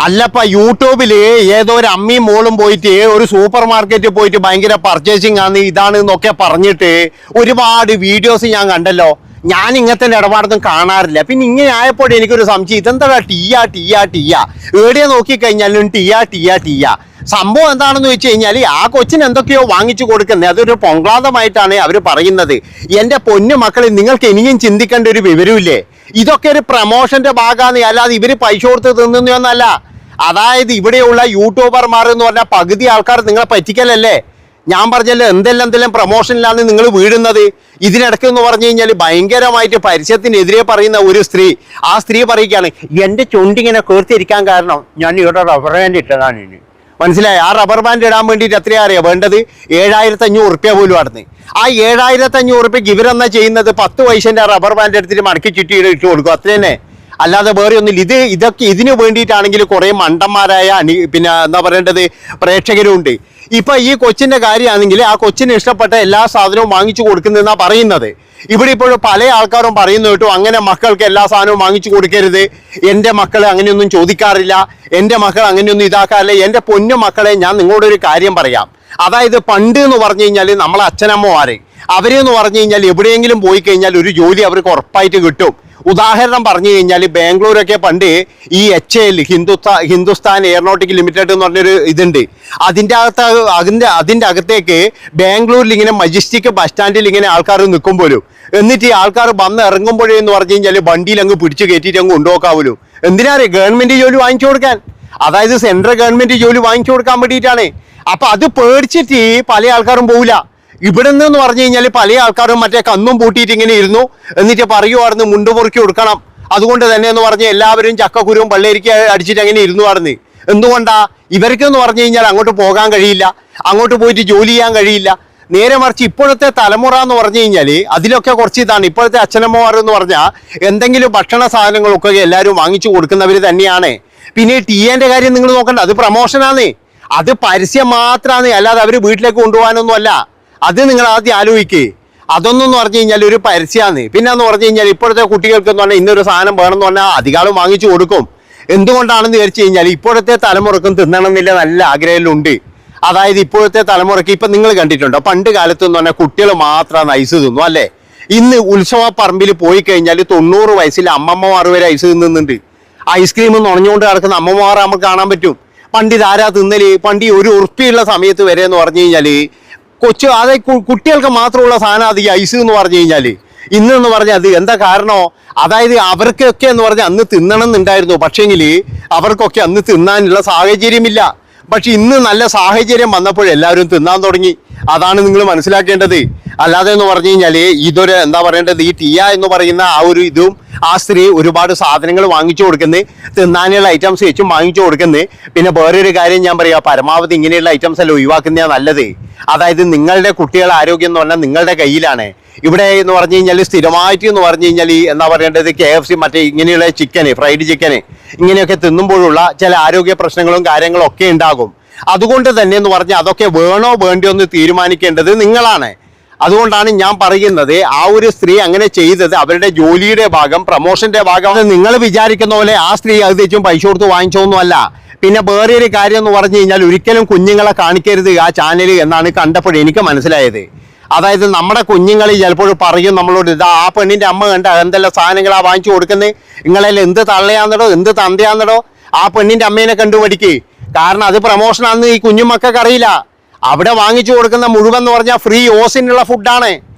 അല്ലപ്പ യൂട്യൂബില് ഏതോ ഒരു അമ്മയും മോളും പോയിട്ട് ഒരു സൂപ്പർ മാർക്കറ്റിൽ പോയിട്ട് ഭയങ്കര പർച്ചേസിങ് ആണ് ഇതാണ് എന്നൊക്കെ പറഞ്ഞിട്ട് ഒരുപാട് വീഡിയോസ് ഞാൻ കണ്ടല്ലോ. ഞാൻ ഇങ്ങനത്തെ ഇടപാടൊന്നും കാണാറില്ല. പിന്നെ ഇങ്ങനെ ആയപ്പോൾ എനിക്കൊരു സംശയം, ഇതെന്താ ടീയാ എവിടെയാ നോക്കിക്കഴിഞ്ഞാലും ടീയാ. സംഭവം എന്താണെന്ന് വെച്ച് കഴിഞ്ഞാൽ ആ കൊച്ചിന് എന്തൊക്കെയോ വാങ്ങിച്ചു കൊടുക്കുന്നത്, അതൊരു പൊങ്കാതമായിട്ടാണ് അവർ പറയുന്നത്. എൻ്റെ പൊന്നു മക്കളെ, നിങ്ങൾക്ക് ഇനിയും ചിന്തിക്കേണ്ട ഒരു വിവരമില്ലേ? ഇതൊക്കെ ഒരു പ്രമോഷന്റെ ഭാഗമാണ്, അല്ലാതെ ഇവര് പൈസ കൊടുത്ത് തിന്നുന്നൊന്നല്ല. അതായത് ഇവിടെയുള്ള യൂട്യൂബർമാർ എന്ന് പറഞ്ഞാൽ പകുതി ആൾക്കാർ നിങ്ങളെ പറ്റിക്കലല്ലേ. ഞാൻ പറഞ്ഞല്ലോ എന്തെല്ലാം പ്രമോഷനിലാണ് നിങ്ങൾ വീഴുന്നത്. ഇതിനിടയ്ക്ക് എന്ന് പറഞ്ഞു കഴിഞ്ഞാൽ ഭയങ്കരമായിട്ട് പരസ്യത്തിനെതിരെ പറയുന്ന ഒരു സ്ത്രീ, ആ സ്ത്രീ പറയുകയാണ് എൻ്റെ ചുണ്ടിങ്ങനെ കേർത്തിരിക്കാൻ കാരണം ഞാൻ ഇവിടെ റബ്ബർ ബാൻഡ് ഇട്ടതാണ്. മനസ്സിലായി? ആ റബ്ബർ ബാൻഡ് ഇടാൻ വേണ്ടിയിട്ട് എത്രയാ അറിയാം വേണ്ടത്? 7500 പോലും അടുന്ന്. ആ 7500 ഇവരെന്നാ ചെയ്യുന്നത്? 10 പൈസൻ്റെ റബ്ബർ ബാൻഡ് എടുത്തിട്ട് മടക്കി ചുറ്റി ഇട്ട് കൊടുക്കും, അത്ര തന്നെ. അല്ലാതെ വേറെ ഒന്നുമില്ല. ഇതൊക്കെ ഇതിനു വേണ്ടിയിട്ടാണെങ്കിൽ കുറേ മണ്ടന്മാരായ പിന്നെ എന്താ പറയേണ്ടത് പ്രേക്ഷകരുണ്ട്. ഇപ്പൊ ഈ കൊച്ചിന്റെ കാര്യമാണെങ്കിൽ ആ കൊച്ചിന് ഇഷ്ടപ്പെട്ട എല്ലാ സാധനവും വാങ്ങിച്ചു കൊടുക്കുന്നതെന്നാ പറയുന്നത്. ഇവിടെ ഇപ്പോഴും പല ആൾക്കാരും പറയുന്നു കേട്ടോ, അങ്ങനെ മക്കൾക്ക് എല്ലാ സാധനവും വാങ്ങിച്ചു കൊടുക്കരുത്, എൻ്റെ മക്കൾ അങ്ങനെയൊന്നും ചോദിക്കാറില്ല, എൻ്റെ മക്കൾ അങ്ങനെയൊന്നും ഇതാക്കാറില്ല. എൻ്റെ പൊന്നു മക്കളെ, ഞാൻ നിങ്ങളോടൊരു കാര്യം പറയാം. അതായത് പണ്ട് എന്ന് പറഞ്ഞു കഴിഞ്ഞാൽ നമ്മളെ അച്ഛനമ്മമാരെ അവരെന്ന് പറഞ്ഞു കഴിഞ്ഞാൽ എവിടെയെങ്കിലും പോയി കഴിഞ്ഞാൽ ഒരു ജോലി അവർക്ക് ഉറപ്പായിട്ട് കിട്ടും. ഉദാഹരണം പറഞ്ഞു കഴിഞ്ഞാൽ ബാംഗ്ലൂരൊക്കെ പണ്ട് ഈ HAL ഹിന്ദുസ്ഥാൻ എയറോനോട്ടിക് ലിമിറ്റഡ് എന്ന് പറഞ്ഞൊരു ഇതുണ്ട്. അതിൻ്റെ അകത്തേക്ക് ബാംഗ്ലൂരിൽ ഇങ്ങനെ മജസ്റ്റിക് ബസ് സ്റ്റാൻഡിൽ ഇങ്ങനെ ആൾക്കാർ നിൽക്കുമ്പോഴും, എന്നിട്ട് ഈ ആൾക്കാർ വന്ന് ഇറങ്ങുമ്പോഴേ എന്ന് പറഞ്ഞു കഴിഞ്ഞാൽ വണ്ടിയിൽ അങ്ങ് പിടിച്ച് കയറ്റിയിട്ട് അങ്ങ് കൊണ്ടുപോക്കാവൂലോ. എന്തിനാണ്? ഗവൺമെന്റ് ജോലി വാങ്ങിച്ചു കൊടുക്കാൻ, അതായത് സെൻട്രൽ ഗവൺമെന്റ് ജോലി വാങ്ങിച്ചു കൊടുക്കാൻ വേണ്ടിയിട്ടാണ്. അപ്പൊ അത് പേടിച്ചിട്ട് പല ആൾക്കാരും പോവില്ല. ഇവിടെ നിന്ന് പറഞ്ഞു കഴിഞ്ഞാൽ പല ആൾക്കാരും മറ്റേ കന്നും പൂട്ടിയിട്ട് ഇങ്ങനെ ഇരുന്നു, എന്നിട്ട് പറയുമായിരുന്നു മുണ്ട് മുറുക്കി കൊടുക്കണം. അതുകൊണ്ട് തന്നെ എന്ന് പറഞ്ഞ് എല്ലാവരും ചക്കക്കുരുവും പള്ളേരിക്ക് അടിച്ചിട്ട് അങ്ങനെ ഇരുന്നുമായിരുന്നു. എന്തുകൊണ്ടാ? ഇവർക്കെന്ന് പറഞ്ഞു കഴിഞ്ഞാൽ അങ്ങോട്ട് പോകാൻ കഴിയില്ല, അങ്ങോട്ട് പോയിട്ട് ജോലി ചെയ്യാൻ കഴിയില്ല. നേരെ മറിച്ച് ഇപ്പോഴത്തെ തലമുറ എന്ന് പറഞ്ഞു കഴിഞ്ഞാൽ അതിലൊക്കെ കുറച്ച് ഇതാണ്. ഇപ്പോഴത്തെ അച്ഛനമ്മമാർ എന്ന് പറഞ്ഞാൽ എന്തെങ്കിലും ഭക്ഷണ സാധനങ്ങളൊക്കെ എല്ലാവരും വാങ്ങിച്ചു കൊടുക്കുന്നവർ തന്നെയാണ്. പിന്നെ ടീയേൻ്റെ കാര്യം നിങ്ങൾ നോക്കണ്ട, അത് പ്രമോഷനാണ്, അത് പരസ്യം മാത്രമാണ്, അല്ലാതെ അവർ വീട്ടിലേക്ക് കൊണ്ടുപോകാനൊന്നും അല്ല. അത് നിങ്ങൾ ആദ്യം ആലോചിക്കേ. അതൊന്നും പറഞ്ഞു കഴിഞ്ഞാൽ ഒരു പരസ്യമാണ്. പിന്നെ എന്ന് പറഞ്ഞു കഴിഞ്ഞാൽ ഇപ്പോഴത്തെ കുട്ടികൾക്ക് എന്ന് പറഞ്ഞാൽ ഇന്നൊരു സാധനം വേണമെന്ന് പറഞ്ഞാൽ അധികാളും വാങ്ങിച്ചു കൊടുക്കും. എന്തുകൊണ്ടാണെന്ന് വിചാരിച്ചു കഴിഞ്ഞാൽ ഇപ്പോഴത്തെ തലമുറക്കും തിന്നണം എന്നില്ല നല്ല ആഗ്രഹമുണ്ട്. അതായത് ഇപ്പോഴത്തെ തലമുറയ്ക്ക് ഇപ്പം നിങ്ങൾ കണ്ടിട്ടുണ്ടോ, പണ്ട് കാലത്ത് എന്ന് പറഞ്ഞാൽ കുട്ടികൾ മാത്രമാണ് ഐസ് തിന്നു അല്ലേ. ഇന്ന് ഉത്സവ പറമ്പിൽ പോയി കഴിഞ്ഞാൽ 90 വയസ്സിൽ അമ്മമ്മമാർ വരെ ഐസ് തിന്നുന്നുണ്ട്. ഐസ്ക്രീം നുണഞ്ഞുകൊണ്ട് കിടക്കുന്ന അമ്മമാരെ നമുക്ക് കാണാൻ പറ്റും. പണ്ട് ഇതാരാ തിന്നല്? പണ്ട് ഒരു ഉറുപ്പിയുള്ള സമയത്ത് വരെ എന്ന് പറഞ്ഞു കഴിഞ്ഞാൽ അതായത് കുട്ടികൾക്ക് മാത്രമുള്ള സാധനം അത് ഈ ഐസ് എന്ന് പറഞ്ഞു കഴിഞ്ഞാൽ. ഇന്നെന്ന് പറഞ്ഞാൽ അത് എന്താ കാരണോ? അതായത് അവർക്കൊക്കെ എന്ന് പറഞ്ഞാൽ അന്ന് തിന്നണം എന്നുണ്ടായിരുന്നു, പക്ഷേങ്കിൽ അവർക്കൊക്കെ അന്ന് തിന്നാനുള്ള സാഹചര്യമില്ല. പക്ഷെ ഇന്ന് നല്ല സാഹചര്യം വന്നപ്പോൾ എല്ലാവരും തിന്നാൻ തുടങ്ങി. അതാണ് നിങ്ങൾ മനസ്സിലാക്കേണ്ടത്. അല്ലാതെ എന്ന് പറഞ്ഞു കഴിഞ്ഞാൽ ഇതൊരു എന്താ പറയേണ്ടത്, ഈ ടീയ എന്ന് പറയുന്ന ആ ഒരു ഇതും ആ സ്ത്രീ ഒരുപാട് സാധനങ്ങൾ വാങ്ങിച്ചു കൊടുക്കുന്നത്, തിന്നാനുള്ള ഐറ്റംസ് വെച്ചും വാങ്ങിച്ചു കൊടുക്കുന്നത്. പിന്നെ വേറൊരു കാര്യം ഞാൻ പറയാം, പരമാവധി ഇങ്ങനെയുള്ള ഐറ്റംസ് എല്ലാം ഒഴിവാക്കുന്നതാണ് നല്ലത്. അതായത് നിങ്ങളുടെ കുട്ടികളുടെ ആരോഗ്യം എന്ന് പറഞ്ഞാൽ നിങ്ങളുടെ കയ്യിലാണ്. ഇവിടെ എന്ന് പറഞ്ഞു കഴിഞ്ഞാൽ സ്ഥിരമായിട്ട് എന്ന് പറഞ്ഞു കഴിഞ്ഞാൽ എന്താ പറയേണ്ടത്, KFC മറ്റേ ഇങ്ങനെയുള്ള ചിക്കന്, ഫ്രൈഡ് ചിക്കന് ഇങ്ങനെയൊക്കെ തിന്നുമ്പോഴുള്ള ചില ആരോഗ്യ പ്രശ്നങ്ങളും കാര്യങ്ങളും ഒക്കെ ഉണ്ടാകും. അതുകൊണ്ട് തന്നെ എന്ന് പറഞ്ഞാൽ അതൊക്കെ വേണോ വേണ്ടയോ എന്ന് തീരുമാനിക്കേണ്ടത് നിങ്ങളാണ്. അതുകൊണ്ടാണ് ഞാൻ പറയുന്നത്, ആ ഒരു സ്ത്രീ അങ്ങനെ ചെയ്തത് അവരുടെ ജോലിയുടെ ഭാഗം, പ്രമോഷന്റെ ഭാഗം. നിങ്ങൾ വിചാരിക്കുന്ന പോലെ ആ സ്ത്രീ അത് തെച്ചും പൈസ കൊടുത്ത് വാങ്ങിച്ചോന്നുമല്ല. പിന്നെ വേറെ ഒരു കാര്യം എന്ന് പറഞ്ഞു കഴിഞ്ഞാൽ ഒരിക്കലും കുഞ്ഞുങ്ങളെ കാണിക്കരുത് ആ ചാനൽ എന്നാണ് കണ്ടപ്പോൾ എനിക്ക് മനസ്സിലായത്. അതായത് നമ്മുടെ കുഞ്ഞുങ്ങൾ ചിലപ്പോൾ പറയും നമ്മളോട്, ഇതാ ആ പെണ്ണിന്റെ അമ്മ കണ്ട എന്തെല്ലാം സാധനങ്ങളാ വാങ്ങിച്ചു കൊടുക്കുന്നത്, നിങ്ങളെല്ലാം എന്ത് തള്ളയാന്നടോ എന്ത് തന്തയാന്നടോ, ആ പെണ്ണിന്റെ അമ്മേനെ കണ്ടുപഠിക്ക്. കാരണം അത് പ്രമോഷനാണെന്ന് ഈ കുഞ്ഞുമക്കൾക്ക് അറിയില്ല. അവിടെ വാങ്ങിച്ചു കൊടുക്കുന്ന മുഴുവൻ എന്ന് പറഞ്ഞാൽ ഫ്രീ ഓസിനുള്ള ഫുഡാണ്.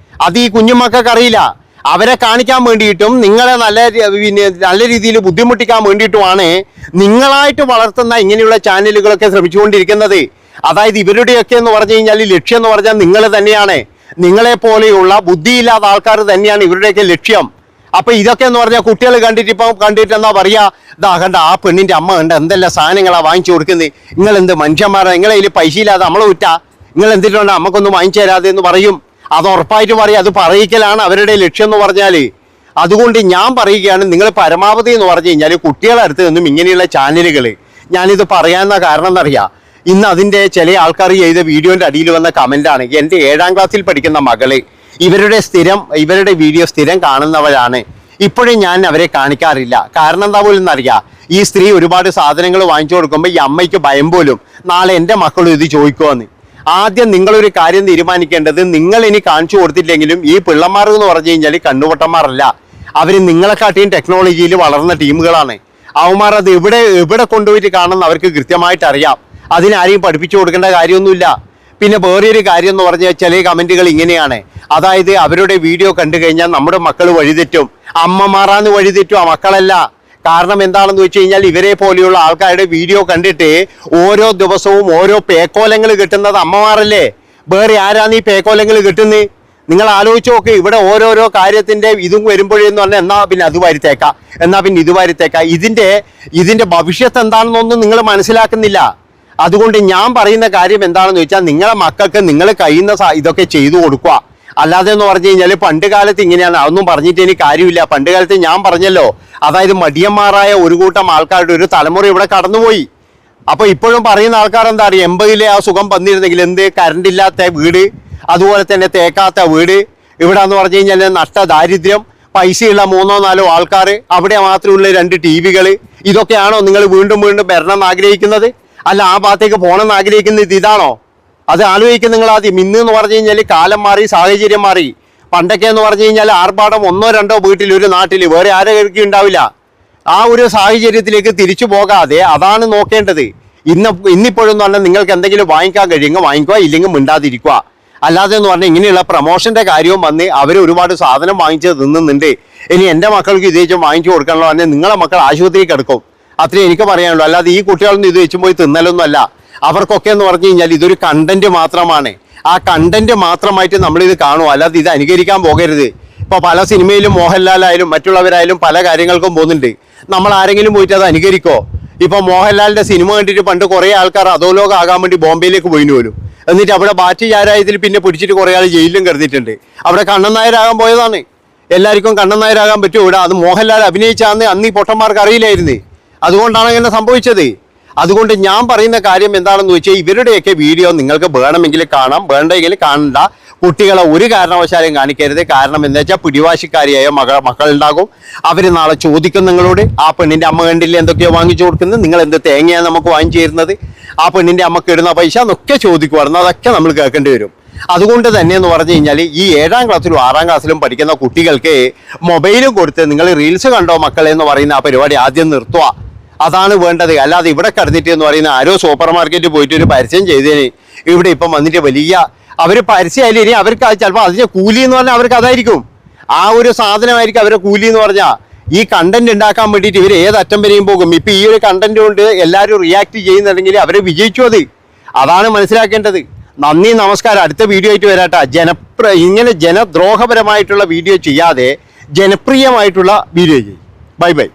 അത് ഈ കുഞ്ഞുമക്കൾക്ക് അറിയില്ല. അവരെ കാണിക്കാൻ വേണ്ടിയിട്ടും നിങ്ങളെ നല്ല രീതിയിൽ ബുദ്ധിമുട്ടിക്കാൻ വേണ്ടിയിട്ടുമാണ് നിങ്ങളായിട്ട് വളർത്തുന്ന ഇങ്ങനെയുള്ള ചാനലുകളൊക്കെ ശ്രമിച്ചുകൊണ്ടിരിക്കുന്നത്. അതായത് ഇവരുടെയൊക്കെ എന്ന് പറഞ്ഞു കഴിഞ്ഞാൽ ലക്ഷ്യം എന്ന് പറഞ്ഞാൽ നിങ്ങൾ തന്നെയാണ്. നിങ്ങളെ പോലെയുള്ള ബുദ്ധിയില്ലാത്ത ആൾക്കാർ തന്നെയാണ് ഇവരുടെയൊക്കെ ലക്ഷ്യം. അപ്പൊ ഇതൊക്കെ എന്ന് പറഞ്ഞാൽ കുട്ടികൾ കണ്ടിട്ട് എന്താ പറയാ, ഇതാ കണ്ട ആ പെണ്ണിന്റെ അമ്മ കണ്ട എന്തെല്ലാം സാധനങ്ങളാ വാങ്ങിച്ചു കൊടുക്കുന്നത്, നിങ്ങൾ എന്ത് മനുഷ്യന്മാരാ, നിങ്ങളെ കയ്യിൽ പൈസ ഇല്ലാതെ നമ്മളെ വിറ്റാ, നിങ്ങൾ എന്തിട്ടുണ്ട് നമുക്കൊന്നും വാങ്ങിച്ചു തരാതെ എന്ന് പറയും. അത് ഉറപ്പായിട്ട് പറയും. അത് പറയിക്കലാണ് അവരുടെ ലക്ഷ്യം എന്ന് പറഞ്ഞാൽ. അതുകൊണ്ട് ഞാൻ പറയുകയാണ്, നിങ്ങൾ പരമാവധി എന്ന് പറഞ്ഞു കഴിഞ്ഞാൽ കുട്ടികളെ അടുത്ത് നിന്നും ഇങ്ങനെയുള്ള ചാനലുകൾ, ഞാനിത് പറയാവുന്ന കാരണം എന്നറിയാം, ഇന്ന് അതിൻ്റെ ചില ആൾക്കാർ ചെയ്ത വീഡിയോൻ്റെ അടിയിൽ വന്ന കമൻ്റാണ്, എൻ്റെ 7ാം ക്ലാസ്സിൽ പഠിക്കുന്ന മകള് ഇവരുടെ വീഡിയോ സ്ഥിരം കാണുന്നവരാണ്, ഇപ്പോഴും ഞാൻ അവരെ കാണിക്കാറില്ല. കാരണം എന്താ പോലും എന്നറിയാം, ഈ സ്ത്രീ ഒരുപാട് സാധനങ്ങൾ വാങ്ങിച്ചു കൊടുക്കുമ്പോൾ ഈ അമ്മയ്ക്ക് ഭയം പോലും നാളെ എൻ്റെ മക്കളും ഇത് ചോദിക്കുമെന്ന്. ആദ്യം നിങ്ങളൊരു കാര്യം തീരുമാനിക്കേണ്ടത്, നിങ്ങൾ ഇനി കാണിച്ചു കൊടുത്തില്ലെങ്കിലും ഈ പിള്ളമാർ എന്ന് പറഞ്ഞു കഴിഞ്ഞാൽ കണ്ണുപൊട്ടന്മാരല്ല, അവർ നിങ്ങളെക്കാട്ടിയും ടെക്നോളജിയിൽ വളർന്ന ടീമുകളാണ്. അവന്മാർ അത് എവിടെ കൊണ്ടുപോയിട്ട് കാണുന്ന അവർക്ക് കൃത്യമായിട്ട് അറിയാം. അതിനാരെയും പഠിപ്പിച്ചു കൊടുക്കേണ്ട കാര്യമൊന്നുമില്ല. പിന്നെ വേറൊരു കാര്യം എന്ന് പറഞ്ഞാൽ ചില കമൻറ്റുകൾ ഇങ്ങനെയാണ്, അതായത് അവരുടെ വീഡിയോ കണ്ടു കഴിഞ്ഞാൽ നമ്മുടെ മക്കൾ വഴിതെറ്റും, അമ്മമാറാന്ന് വഴിതെറ്റും, ആ മക്കളല്ല. കാരണം എന്താണെന്ന് വെച്ച് കഴിഞ്ഞാൽ ഇവരെ പോലെയുള്ള ആൾക്കാരുടെ വീഡിയോ കണ്ടിട്ട് ഓരോ ദിവസവും ഓരോ പേക്കോലങ്ങൾ കിട്ടുന്നത് അമ്മമാരല്ലേ, വേറെ ആരാണ് ഈ പേക്കോലങ്ങൾ കിട്ടുന്നത്? നിങ്ങൾ ആലോചിച്ച് നോക്ക്. ഇവിടെ ഓരോരോ കാര്യത്തിന്റെ ഇതും വരുമ്പോഴേന്ന് പറഞ്ഞാൽ എന്നാ പിന്നെ അത് വരുത്തേക്കാം, എന്നാ പിന്നെ ഇത് വരുത്തേക്കാം. ഇതിന്റെ ഭവിഷ്യത്ത് എന്താണെന്നൊന്നും നിങ്ങൾ മനസ്സിലാക്കുന്നില്ല. അതുകൊണ്ട് ഞാൻ പറയുന്ന കാര്യം എന്താണെന്ന് വെച്ചാൽ, നിങ്ങളെ മക്കൾക്ക് നിങ്ങൾ കഴിയുന്ന ഇതൊക്കെ ചെയ്തു കൊടുക്കുക. അല്ലാതെ എന്ന് പറഞ്ഞു കഴിഞ്ഞാൽ പണ്ട് കാലത്ത് ഇങ്ങനെയാണ്, അതൊന്നും പറഞ്ഞിട്ട് എനിക്ക് കാര്യമില്ല. പണ്ട് കാലത്ത് ഞാൻ പറഞ്ഞല്ലോ, അതായത് മടിയന്മാരായ ഒരു കൂട്ടം ആൾക്കാരുടെ ഒരു തലമുറ ഇവിടെ കടന്നുപോയി. അപ്പൊ ഇപ്പോഴും പറയുന്ന ആൾക്കാർ എന്താ അറിയാം, 80-ലെ ആ സുഖം വന്നിരുന്നെങ്കിൽ എന്ത്, കറണ്ട് ഇല്ലാത്ത വീട്, അതുപോലെ തന്നെ തേക്കാത്ത വീട്, ഇവിടെ എന്ന് പറഞ്ഞു കഴിഞ്ഞാൽ നഷ്ട ദാരിദ്ര്യം, പൈസയുള്ള 3-4 ആൾക്കാർ, അവിടെ മാത്രമുള്ള 2 TV-കൾ, ഇതൊക്കെയാണോ നിങ്ങൾ വീണ്ടും വീണ്ടും വരണം ആഗ്രഹിക്കുന്നത്? അല്ല, ആ ഭാഗത്തേക്ക് പോകണമെന്ന് ആഗ്രഹിക്കുന്നത് ഇതാണോ? അത് ആലോചിക്കും നിങ്ങൾ ആദ്യം. ഇന്ന് എന്ന് പറഞ്ഞു കഴിഞ്ഞാൽ കാലം മാറി, സാഹചര്യം മാറി. പണ്ടൊക്കെ എന്ന് പറഞ്ഞു കഴിഞ്ഞാൽ ആർഭാടം 1-2 വീട്ടിൽ, ഒരു നാട്ടിൽ വേറെ ആരെങ്കിലും ഉണ്ടാവില്ല. ആ ഒരു സാഹചര്യത്തിലേക്ക് തിരിച്ചു പോകാതെ അതാണ് നോക്കേണ്ടത്. ഇന്നിപ്പോഴെന്ന് പറഞ്ഞാൽ നിങ്ങൾക്ക് എന്തെങ്കിലും വാങ്ങിക്കാൻ കഴിയുമെങ്കിൽ വാങ്ങിക്കുക, ഇല്ലെങ്കിൽ മിണ്ടാതിരിക്കുക. അല്ലാതെ എന്ന് പറഞ്ഞാൽ ഇങ്ങനെയുള്ള പ്രൊമോഷന്റെ കാര്യവും വന്ന് അവർ ഒരുപാട് സാധനം വാങ്ങിച്ച് തിന്നുന്നുണ്ട്. ഇനി എൻ്റെ മക്കൾക്ക് ഇത് വെച്ചും വാങ്ങിച്ചു കൊടുക്കണമല്ലോ, പറഞ്ഞാൽ നിങ്ങളെ മക്കൾ ആശുപത്രിയിൽ കിടക്കും. അത്രേ എനിക്ക് പറയാനുള്ളൂ. അല്ലാതെ ഈ കുട്ടികളൊന്നും ഇത് വെച്ചും പോയി തിന്നലൊന്നും അല്ല. അവർക്കൊക്കെ എന്ന് പറഞ്ഞു കഴിഞ്ഞാൽ ഇതൊരു കണ്ടന്റ് മാത്രമാണ്. ആ കണ്ടന്റ് മാത്രമായിട്ട് നമ്മളിത് കാണുമോ, അല്ലാതെ ഇത് അനുകരിക്കാൻ പോകരുത്. ഇപ്പോൾ പല സിനിമയിലും മോഹൻലാലായാലും മറ്റുള്ളവരായാലും പല കാര്യങ്ങൾക്കും പോകുന്നുണ്ട്. നമ്മൾ ആരെങ്കിലും പോയിട്ട് അത് അനുകരിക്കോ? ഇപ്പോൾ മോഹൻലാലിന്റെ സിനിമ കണ്ടിട്ട് പണ്ട് കുറേ ആൾക്കാർ അധോലോകം ആകാൻ വേണ്ടി ബോംബെയിലേക്ക് പോയിന് പോലും. എന്നിട്ട് അവിടെ ബാറ്റി ചാരായത്തിൽ പിന്നെ പിടിച്ചിട്ട് കുറേ ആൾ ജയിലിലും കരുതിയിട്ടുണ്ട്. അവിടെ കണ്ണൻ നായരാകാൻ പോയതാണ്. എല്ലാവർക്കും കണ്ണൻ നായരാകാൻ പറ്റുമോ? ഇവിടെ അത് മോഹൻലാൽ അഭിനയിച്ചാന്ന് അന്ന് ഈ പൊട്ടന്മാർക്ക് അറിയില്ലായിരുന്നു. അതുകൊണ്ടാണ് ഇങ്ങനെ സംഭവിച്ചത്. അതുകൊണ്ട് ഞാൻ പറയുന്ന കാര്യം എന്താണെന്ന് വെച്ചാൽ, ഇവരുടെയൊക്കെ വീഡിയോ നിങ്ങൾക്ക് വേണമെങ്കിൽ കാണാം, വേണ്ടെങ്കിൽ കാണണ്ട. കുട്ടികളെ ഒരു കാരണവശാലും കാണിക്കരുത്. കാരണം എന്താ വെച്ചാൽ പിടിവാശിക്കാരിയായ മക്കളുണ്ടാകും. അവർ നാളെ ചോദിക്കും നിങ്ങളോട്, ആ പെണ്ണിൻ്റെ അമ്മ കണ്ടില്ല എന്തൊക്കെയോ വാങ്ങിച്ചു കൊടുക്കുന്നത്, നിങ്ങൾ എന്ത് തേങ്ങയാണ് നമുക്ക് വാങ്ങിച്ചു തരുന്നത്, ആ പെണ്ണിൻ്റെ അമ്മക്ക് ഇടുന്ന പൈസ എന്നൊക്കെ ചോദിക്കുമായിരുന്നു. അതൊക്കെ നമ്മൾ കേൾക്കേണ്ടി വരും. അതുകൊണ്ട് തന്നെ എന്ന് പറഞ്ഞു കഴിഞ്ഞാൽ ഈ 7-ാം ക്ലാസ്സിലും 6-ാം ക്ലാസ്സിലും പഠിക്കുന്ന കുട്ടികൾക്ക് മൊബൈലും കൊടുത്ത് നിങ്ങൾ റീൽസ് കണ്ടോ മക്കളെ എന്ന് പറയുന്ന ആ പരിപാടി ആദ്യം നിർത്തുക. അതാണ് വേണ്ടത്. അല്ലാതെ ഇവിടെ കിടന്നിട്ട് എന്ന് പറയുന്ന ആരോ സൂപ്പർ മാർക്കറ്റിൽ പോയിട്ട് ഒരു പരസ്യം ചെയ്തേന് ഇവിടെ ഇപ്പം വന്നിട്ട് വലിയ അവർ പരസ്യമായാലും ഇനി അവർക്ക് ചിലപ്പോൾ അതിൻ്റെ കൂലി എന്ന് പറഞ്ഞാൽ അവർക്ക് അതായിരിക്കും, ആ ഒരു സാധനമായിരിക്കും അവരുടെ കൂലി എന്ന് പറഞ്ഞാൽ. ഈ കണ്ടന്റ് ഉണ്ടാക്കാൻ വേണ്ടിയിട്ട് ഇവർ ഏതറ്റം വരെയും പോകും. ഇപ്പം ഈ ഒരു കണ്ടന്റ് കൊണ്ട് എല്ലാവരും റിയാക്ട് ചെയ്യുന്നുണ്ടെങ്കിൽ അവരെ വിജയിച്ചു. അതാണ് മനസ്സിലാക്കേണ്ടത്. നന്ദി, നമസ്കാരം. അടുത്ത വീഡിയോ ആയിട്ട് വരാട്ടാ. ഇങ്ങനെ ജനദ്രോഹപരമായിട്ടുള്ള വീഡിയോ ചെയ്യാതെ ജനപ്രിയമായിട്ടുള്ള വീഡിയോ ചെയ്യും. Bye bye.